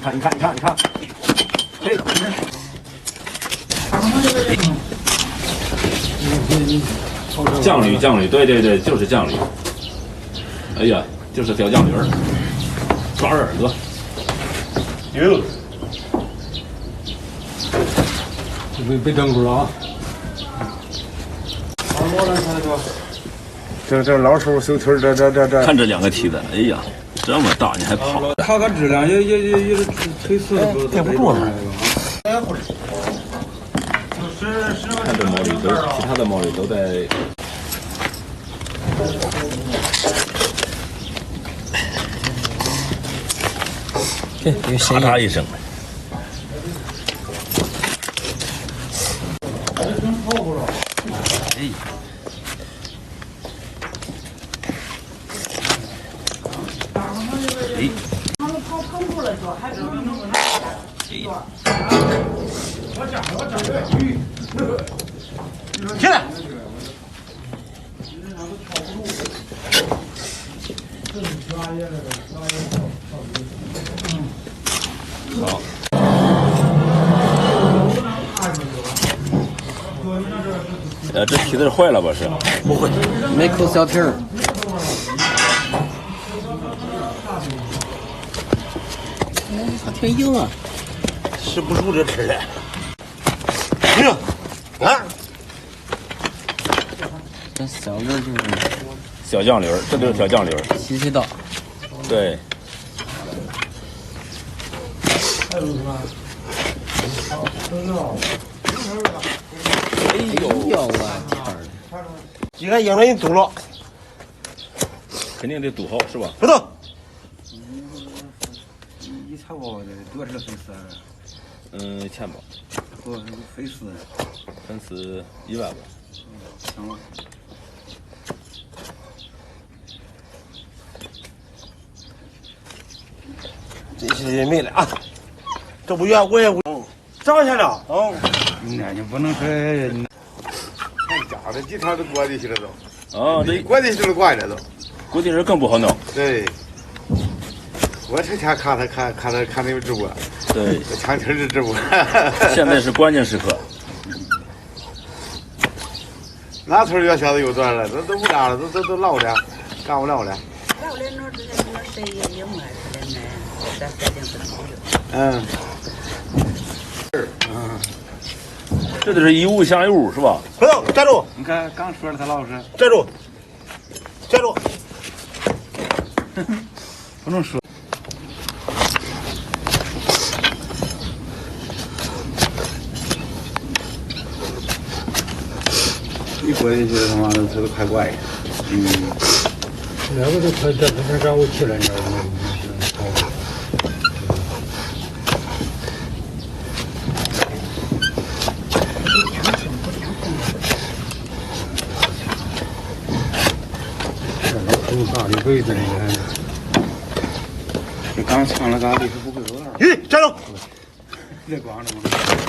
看，嘿，酱驴，对，就是酱驴。哎呀，就是小酱驴儿，抓着耳朵。哟，别蹬住了啊！这老手手腿这。看这2个蹄子，哎呀，这么大你还跑？它个质量也腿死的垫不住了。看这毛驴都，其他的毛驴都在。咔嚓一声。哎。他们跑棚住了说，还不能弄个那起来。好。这蹄子坏了吧？是？不会，没扣小蹄儿。它挺硬啊，吃不住这吃的。哎呀，啊！这小驴就是小酱驴，这就是小酱驴。西水稻。对。哎呦我天儿！几个硬了你堵了，肯定得堵好是吧？不动。你差不多多少粉丝？钱吧。不，粉丝。粉丝1万吧。行了。这些没了啊！这不远我也涨下了。那你不能说。家的几条都过进去了都。哦，这过进去了挂着都。过进去更不好弄。对。我成天看那个直播。对。抢听的直播。现在是关键时刻。哪头越小的又断了，都不干了，都老了，干不了了。老了那这些那谁也用啊，这来咱肯定是好的。这就是一物降一物是吧？不动，站住！你看刚说了他老实。站住！站住！不能说。一过进去他妈的他都快怪。那个都快这不让我去了，你知道吗？大的位置，你看，这刚抢了咋地？他不会走道。咦，站住！那光着吗？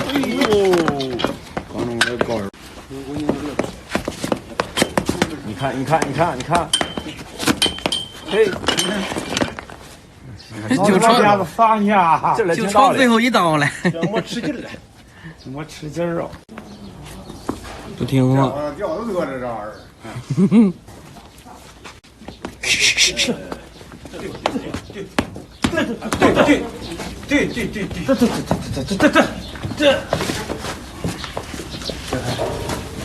哎呦，光着我高人。你看，嘿，就朝放下，就朝最后一刀了。我吃劲了，我吃劲儿啊！不听话。掉都搁这玩意儿。对，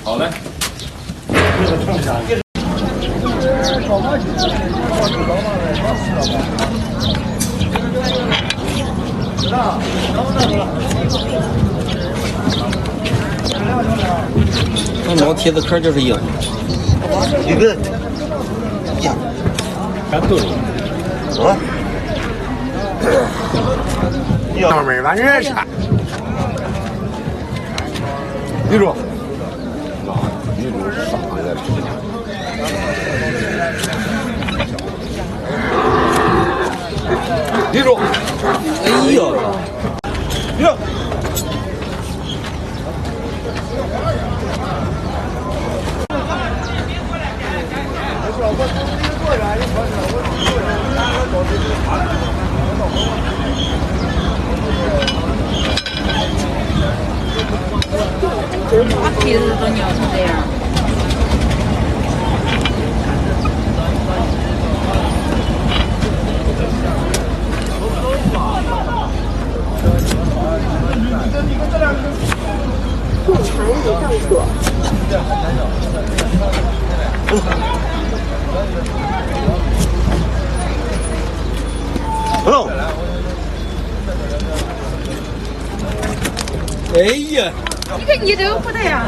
好嘞。那老铁子壳就是硬。一个呀，干炖了。啊！要没完人吃。女主。女主傻在这。女主。哎呦！哟。皮子都扭成这样。共产礼让所。走。哎呀，你看你这个不对呀。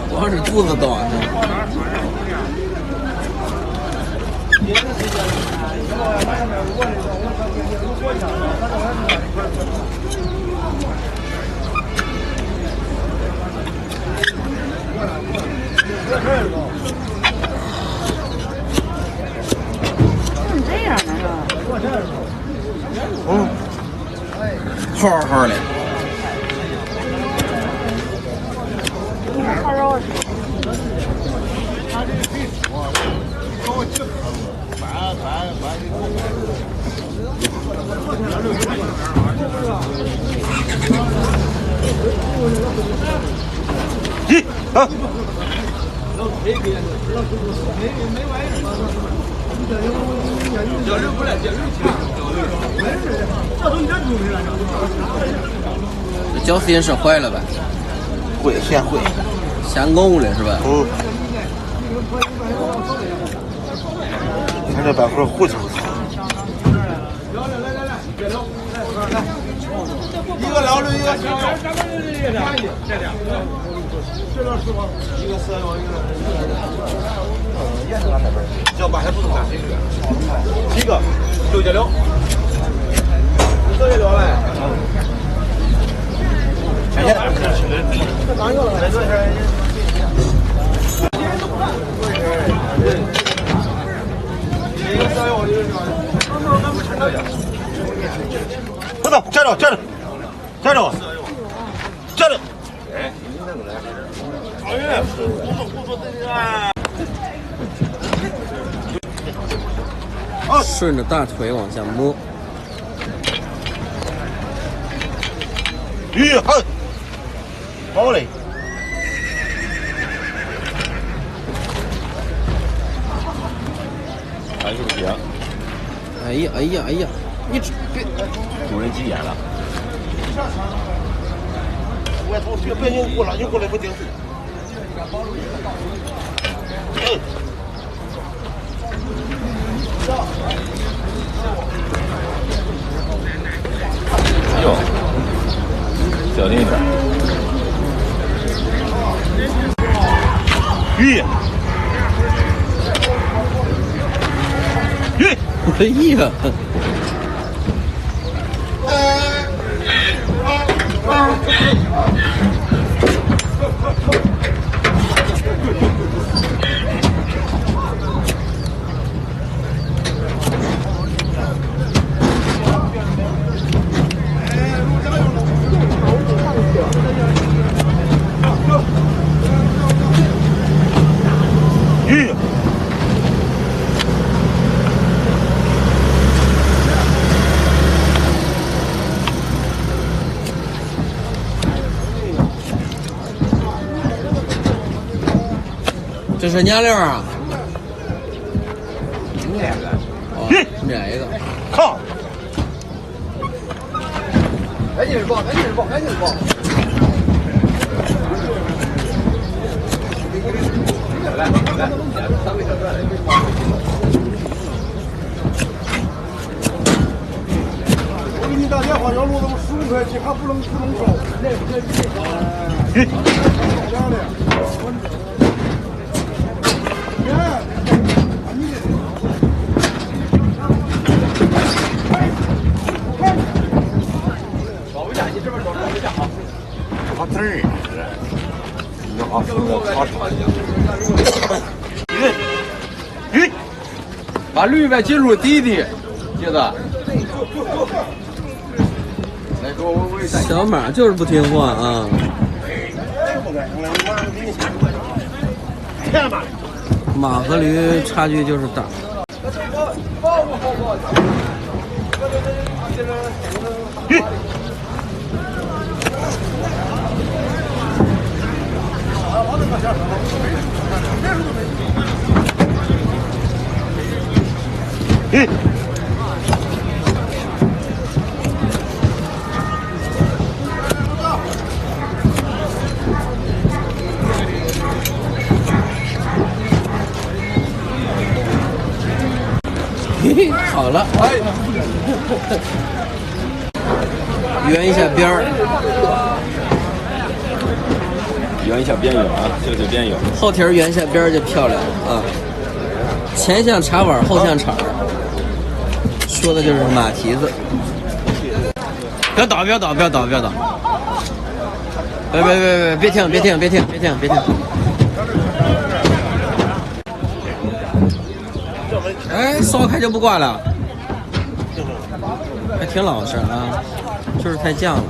光是肚子短的。这样的是吧？嗯，好好的。好肉。一啊！这绞丝也是坏了呗？会先会，先供的是吧？嗯。你看这板块糊成。一个老的，一个小的。这俩。这个是吗？一个色药，一个。要把它不能干谁的？一个6.6，6.6嘞。哎呀，这哪有了？这是。一个色药，一个啥的？不走，站着，站着，站着，站着。顺着大腿往下摸。好，好嘞。还是不行。哎呀哎呀哎呀！你别，主人急眼了。我操！别拧过了，拧过来不顶。哟，小心一点。鱼，鱼，哎呀！鱼。这是年料啊？鱼，哪一个？靠！赶紧报，赶紧报，赶紧报。来，3位小段。我给你打电话，要录那么15块钱，还不能收。好字儿，你好，鱼，把驴呗进入底的，接着。小马就是不听话啊！马和驴差距就是大。好了，圆一下边儿，圆一下边缘啊，这个边缘。后蹄儿圆一下边儿就漂亮啊。前像茶碗，后像铲儿，说的就是马蹄子。不要倒，不要倒，不要倒，不要倒！别停，别停，别停，别停，别停！哎，烧开就不挂了，还挺老实啊，就是太犟了。